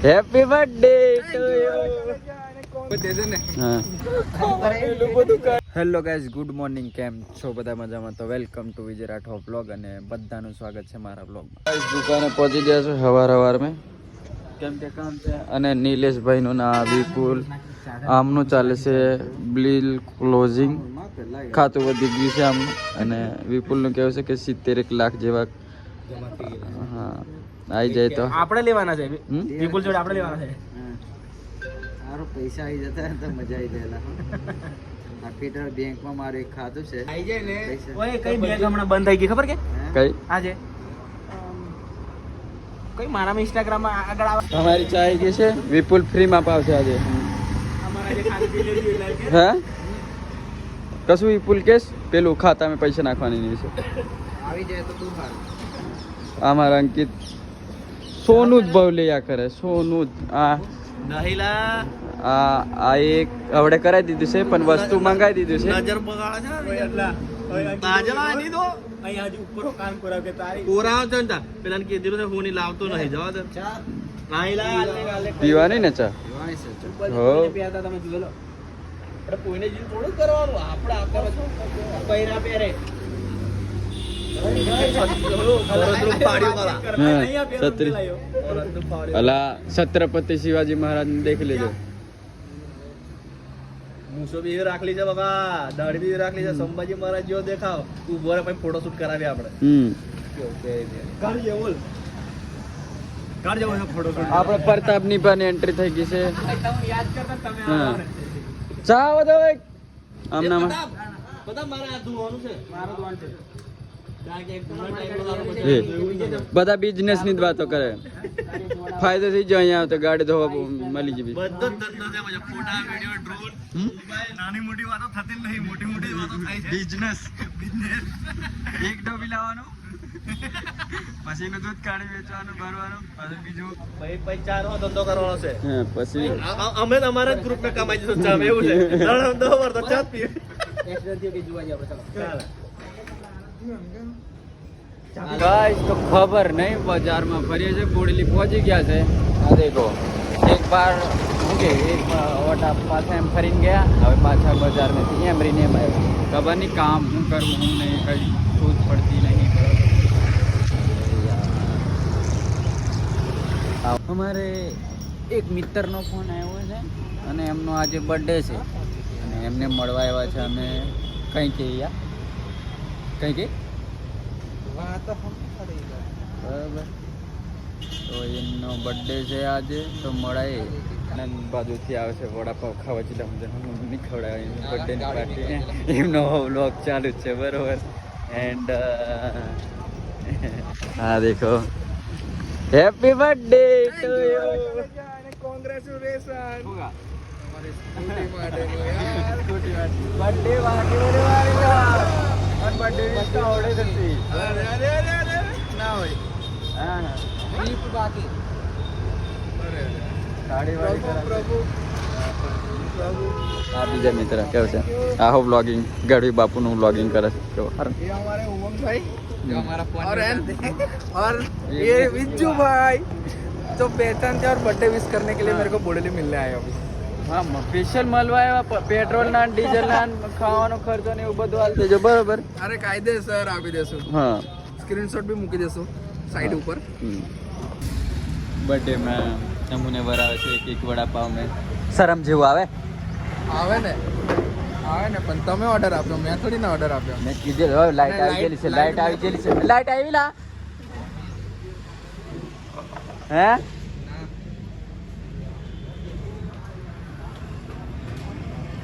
Happy birthday to you. Hello guys, good morning. કેમ છો બધા? મજામાં? તો welcome to Vijay Rathod blog અને બધાનું સ્વાગત છે મારા બ્લોગમાં. ગાઈઝ દુકાને પહોંચી ગયા છે સવાર માં, કેમ કે કામ છે. અને નિલેશભાઈનું ના વિપુલ આમનું ચાલે છે બિલ ક્લોઝિંગ, ખાતું વધી ગયું છે આમનું. અને વિપુલનું કહેવું છે કે 70 લાખ જેવા હા આવી જાય તો આપણે લેવાના છે. વિપુલ જોડે આપણે લેવાના છે. મારો પૈસા આવી જતા તો મજા આવી જાય. આ ફેડરલ બેંકમાં મારું એક ખાતું છે. આવી જાય ને. ઓય કઈ બેંક હમણાં બંધ થઈ ગઈ ખબર કે? કઈ? આજે કઈ મારામાં ઇન્સ્ટાગ્રામ માં આગળ આવે. તમારી ચા આવી ગઈ છે. વિપુલ ફ્રી માં પાવશે આજે. અમારા જે ખાતું પી લેવી હે કશું વિપુલ કેસ પેલું ખાતામાં પૈસા નાખવાની નહીં છે. આવી જાય તો તું હાલ. અમારા અંકિત સોનું જ ભાવ લયા કરે. સોનું જ નહીલા આ એક આવડે કરાવી દીધું છે, પણ વસ્તુ મંગાવી દીધું છે. નજર બગાડે છે એટલા તાજલા આની તો અહીં આજે ઉપર કામ કરાવ કે તારી કોરાવ છે ને પેલા કીધું છે હું ની લાવતો નહીં જવા દે. નહીલા આલે પીવાની ને ચા હો પીતા તમે જોઈ લો. આપણે કોઈને જીન થોડું કરવાનું. આપણે આપણા પૈરા પહેરે અલા છત્રપતિ શિવાજી મહારાજ ને દેખ લેજો. મૂસો બી રાખલી છે બાબા, દાઢી બી રાખલી છે. સંભાજી મહારાજ જેવો દેખાવ ઉભો રે, પછી ફોટો શૂટ કરાવીએ આપણે. આપણે પ્રતાપની પણ એન્ટ્રી થઈ ગઈ છે. ચા વધો આમનામાં બધા મારે આ ધોવાનું છે. મારો ધોવાનું છે. બધા બિઝનેસ ની જ વાતો કરે. ફાયદો થઈ જાય અહીંયા આવતો ગાડી ધોવા મળી જવી. બધો જ ધંધો છે. ફોટા, વિડિયો, ડ્રોન, નાની મોટી વાતો થતી નહીં, મોટી મોટી વાતો થાય છે. બિઝનેસ એક ડોબી લાવવાનો, પછી એનું દૂધ કાઢી વેચવાનું, ભરવાનું, પછી બીજું પછી ચારનો ધંધો કરવાનો છે. પછી અમે તમારા જ ગ્રુપ ને કમાઈ જશું. ચા એવું છે. દો વાર તો ચા પીએ. ગાઈસ તો ખબર નહીં, બજારમાં ફરીએ છે. બોડેલી પહોંચી ગયા છે. આ દેખો એક બાર એક ઓટા પાછા એમ ફરીને ગયા. હવે પાછા બજારમાંથી એમ રહીને એમ આવ્યા. ખબર નહીં કામ શું કરવું હું નહીં, કઈ શોધ પડતી નહીં. અમારે એક મિત્રનો ફોન આવ્યો છે અને એમનો આજે બર્થડે છે અને એમને મળવા આવ્યા છે અમે. કઈ કે કઈ કે બરાબર. તો એમનો બર્થડે છે આજે, તો મળાય. આનંદ બાજુથી આવે છે વડાપાવ ખાવા જતા. નહીં ખવડાવે બર્થડેની પાર્ટી. એમનો વ્લોગ ચાલુ જ છે બરોબર. એન્ડ હા દેખો happy birthday to you. Congratulation. Birthday birthday આવડે નથી. ના હોય હા બાકી આ બીજા મિત્ર કેવું છે? આહો બ્લોગિંગ ગઢવી બાપુનું બ્લોગિંગ કરે છે. કેવો ये हमारे उमंग भाई जो हमारा और ये विज्जू भाई तो पहचान थे और बर्थडे विश करने के लिए मेरे को बोडेली मिलने आए अभी. હા સ્પેશિયલ મળવા આવ્યા. પેટ્રોલ ના ડીઝલ ના ખાવાનો ખર્ચો ને એવું બધું હાલ દેજો બરોબર. અરે કાયદેસર આપી દેશું. હા સ્ક્રીનશોટ બી મૂકી દેશું સાઈડ ઉપર. બર્થડે માં નમૂને વરાવે છે એક વડાપાવ મેં. શરમ જેવું આવે આવે ને પણ તમે ઓર્ડર આપ્યો, મેં થોડી ના ઓર્ડર આપ્યો. મેં કીધેલું હવે લાઈટ આવી ગયેલી છે. લાઈટ આવી ગયેલી છે. લાઈટ આવી લા હે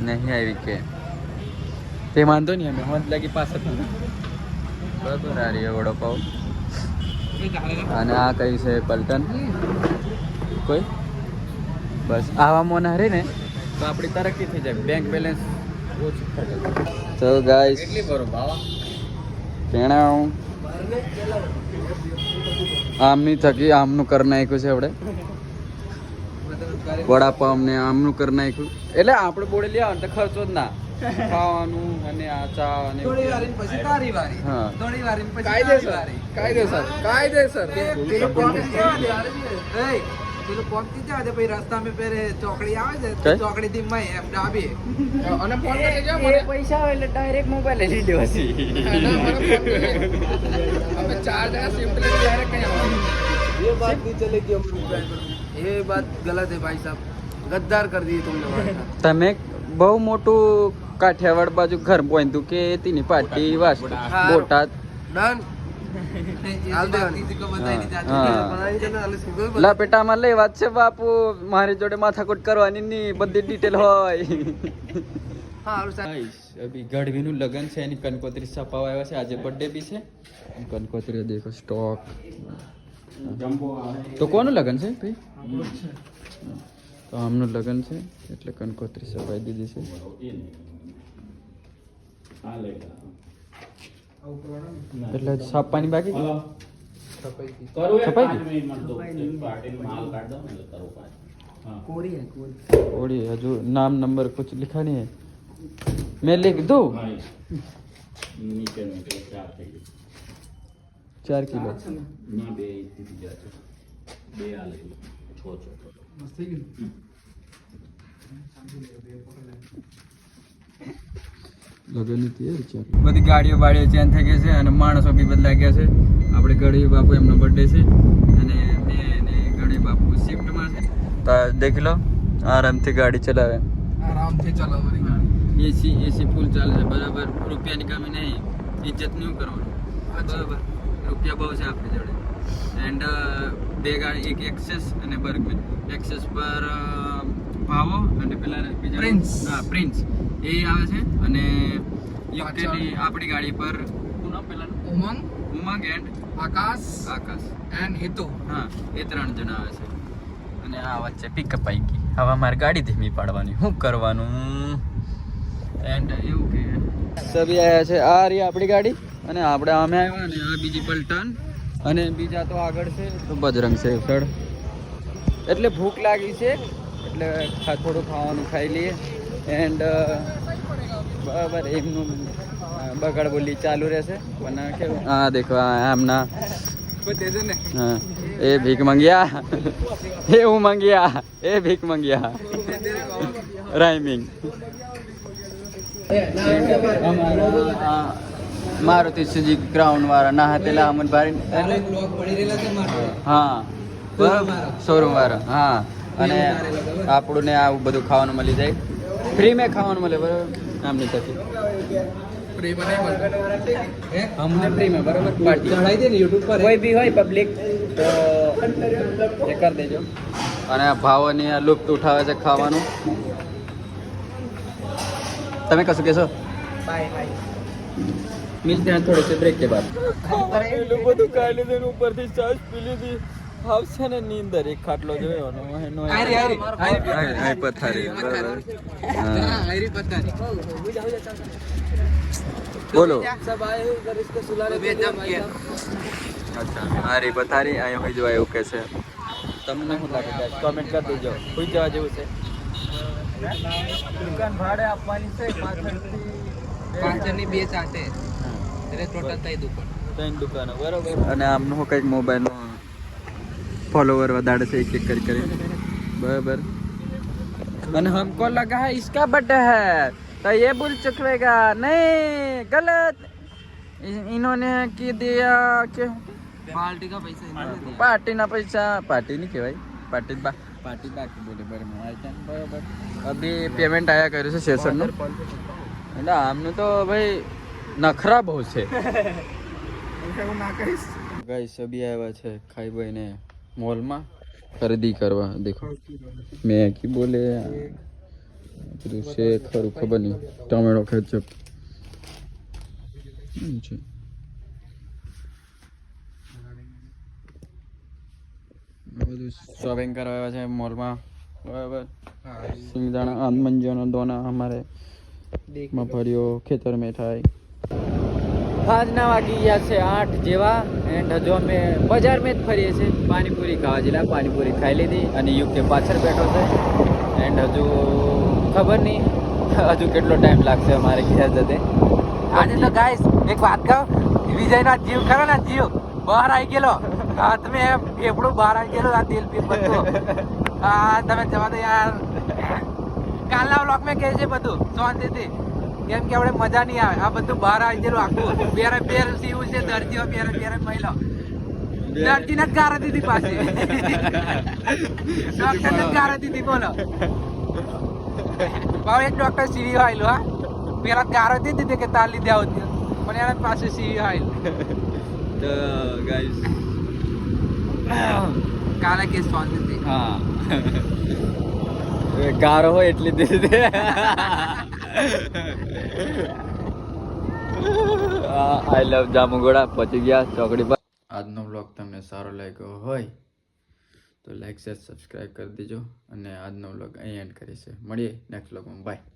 નહીં આવી કે તે વાંધો નહીં. અમે હોત લાગી પાછળ બરાબર. આ રહ્યો વડાપાવ. અને આ કઈ છે પલટન કોઈ. બસ આવા મોન હરે ને તો આપણી તરક્કી થઈ જાય. બેંક બેલેન્સ ઓછું થાય. તો ગાઈસ કેણા આમની થકી આમનું કરી નાખ્યું છે આપણે. વડાપાવ અમને આમનું કરી નાખ્યું. એટલે આપણે બોડે લઈ આવે તો ખર્ચો જ ના. ખાવાનું અને આ ચા અને થોડી વાર પછી તારી વારી. હા થોડી વાર પછી કાયદેસર કાયદેસર કાયદેસર પેલું પ્રોમિસ પેલું પહોંચતી જાવ તો પછી રસ્તામાં પેલે ચોકડી આવે છે કઈ? ચોકડી થી મય એમ ડાબી અને ફોન કરી દેજો એ પૈસા આવે એટલે ડાયરેક્ટ મોબાઈલ લઈ લેવો છે અમે 4 જણા શિફ્ટ લઈને ડાયરેક્ટ કઈ આવવાનું ये बात नहीं चलेगी हम लोग ये बात गलत है भाई साहब गद्दार कर दिए तुम लोग તમે બહુ મોટું કાઠિયાવાડ બાજુ ઘર પોઈતું કે તેની પાર્ટી વાસ બોટાદ डन हाल दे લપેટામાં લઈ વાત છે બાપુ મારી જોડે માથાકૂટ કરવાની ની બધી ડિટેલ હોય અભી ગઢવીનું લગન છે એની કંકોત્રી છપાવા આવ્યા છે આજે બર્થડે બી છે કંકોત્રી દેખો સ્ટોક તો કોનું લગન છે ભાઈ તો આમનું લગન છે એટલે કંકોત્રી છપાઈ દીધી છે એટલે છાપવાની બાકી છપાઈ कोड़ी हजू नाम नंबर कुछ लिखा नहीं है मैं लिख दूं 4 किलो બધી ગાડીઓ બાડીઓ ચેન્જ થઈ ગઈ છે અને માણસો બી બદલાઈ ગયા છે આપણે ગઢવી બાપુ એમનો બર્થડે છે અને ગઢવી બાપુ શિફ્ટમાં છે તો દેખ લો આરામથી ગાડી ચલાવે आराम से चलो हमारी गाड़ी એસી ફૂલ ચાલે છે બરાબર રૂપિયાની કમી નહીં ઇજ્જત નહીં કરવાનું બરાબર રૂપિયા બહુ છે આપણી જોડે એન્ડ બે ગાડી એક એક્સેસ અને બર્ગમેન એક્સેસ પર ભાવો અને પેલા બીજા પ્રિન્સ. હા પ્રિન્સ એ આવે છે અને યુકેની આપણી ગાડી પર શું નામ પેલાનું उमंग ઉમંગ એન્ડ आकाश આકાશ एंड हितो હા એ 3 જણા આવે છે અને આ વચ્ચે પિકઅપ આવી ગઈ હવે મારે ગાડી ધીમી પાડવાની શું કરવાનું એન્ડ એવું કે સભી આવ્યા છે આ રહી આપણી ગાડી અને આપણે આમે આવ્યા અને આ બીજી પલટન અને બીજા તો આગળ છે તો બજરંગ છે સડ એટલે ભૂખ લાગી છે એટલે થોડું ખાવાનું ખાઈ લઈએ એન્ડ બરાબર એમનું બગાડ બોલી ચાલુ રહેશે પણ કેવું હા દેખો આમના दे दे ने हाँ ए भीख मंगिया ए उमंगिया ए भीख मंगिया राइमिंग मारुति सुजुकी क्राउन वाला ना हतेला अमन भारी ब्लॉग पड़ी રહેલા છે માટે હા બરાબર શોરૂમ વાળા હા અને આપણને આવું બધું ખાવાનું મળી જાય ફ્રી મેં ખાવાનું મળે બરાબર આમની તરફથી प्रेम नहीं बोलते हैं हमने फ्री में बराबर पार्टी चढ़ाई दे ने YouTube पर કોઈ બી હોય પબ્લિક તો એ કરી દેજો અને આ ભાવોની આ લુપ્ત ઉઠાવે છે ખાવાનું તમે કશું કહેશો बाय बाय મિલતે हैं थोड़े से ब्रेक के बाद પેલું બધું ખાઈ લીધું ને ઉપરથી છાશ પી લીધી આવશે ને નીંદર એક ખાટલો જોયો એનો आयरी आयरी આય પથારી બરાબર हां आयरी पता नहीं બોલો सब आए इधर इसको सुलाने बेदम किया અચ્છા મારી પથારી અહીં હોય જવા એવું કહે છે તમને શું લાગે છે કોમેન્ટ કરી દેજો કોઈ જવા જેવું છે દુકાન ભાડે આપવાની છે પાછળથી પાછળની બે સાથે એટલે ટોટલ થઈ દુકાન 3 દુકાનો બરોબર અને આમનું હું કંઈક મોબાઈલનો ફોલોવર વધારે છે એક કરી બરાબર અને हमको लगा है इसका बर्थडे है तो ये भूल चुकेगा नहीं गलत इन्होंने की दिया कि पार्टी का पैसा इन्होंने दिया પાર્ટી ના પૈસા પાર્ટી નહીં કહેવાય પાર્ટી પાર્ટી બાકી બોલે બરાબર અભી પેમેન્ટ આયા કર્યું છે સેશનનું એટલે આમનું તો ભાઈ નખરા બહુ છે ગાઈસ અભી આવ્યા છે ખાઈ ભાઈને મોલમાં ખરીદી કરવા દેખો મેં કી બોલે બધું છે ખરું ખબર નહીં ટમેટો કેચઅપ છે બધું શોપિંગ કરવા આવ્યા છે મોલમાં બરાબર સિંગદાણા આનમંજનો દોના અમારે મફળીઓ ખેતર મેઠાઈ આજના વાગી ગયા છે 8 જેવા એન્ડ હજુ અમે બજારમાં જ ફરીએ છીએ પાણીપુરી ખાવા જેલા પાણીપુરી ખાઈ લીધી અને યુકે પાછળ બેઠો છે એન્ડ હજુ ખબર નહીં હજુ કેટલો ટાઈમ લાગશે અમારે ઘેર જતે આજે તો ગાઈસ એક વાત કહું વિજયના જીવ ખરો ને જીવ બહાર આવી ગયેલો હા તમે એપડું બહાર આવી ગયેલું આ તેલ પીપ બધું હા તમે જવા દો યાર કાલના વ્લોગ મેં કહે છે બધું શાંતિથી કેમ કે આપણે મજા નહીં આવે આ બધું બહાર આવી ગયેલું આખું પેરે પેર સીવું છે દરજીઓ પેરે પેરે મહિલા દરજીને જ ગારા દીધી પાછી ડોક્ટરને જ ગારા દીધી બોલો ભાવ એક ડોક્ટર સીવી આવેલું હા પેલા ગારો દીધી હતી કે તાર લીધે આવતી પણ એના પાસે સીવી આવેલું તો ગાઈસ કાલે કે શાંતિથી હા ગારો હોય એટલી દીધી આઈ લવ જામુગોડા પહોંચી ગયા ચોકડી પર આજનો બ્લોગ તમને સારો લાગ્યો હોય તો લાઈક શેર સબસ્ક્રાઈબ કરી દેજો અને આજનો બ્લોગ અહીં એન્ડ કરીશું મળીએ નેક્સ્ટ બ્લોગમાં બાય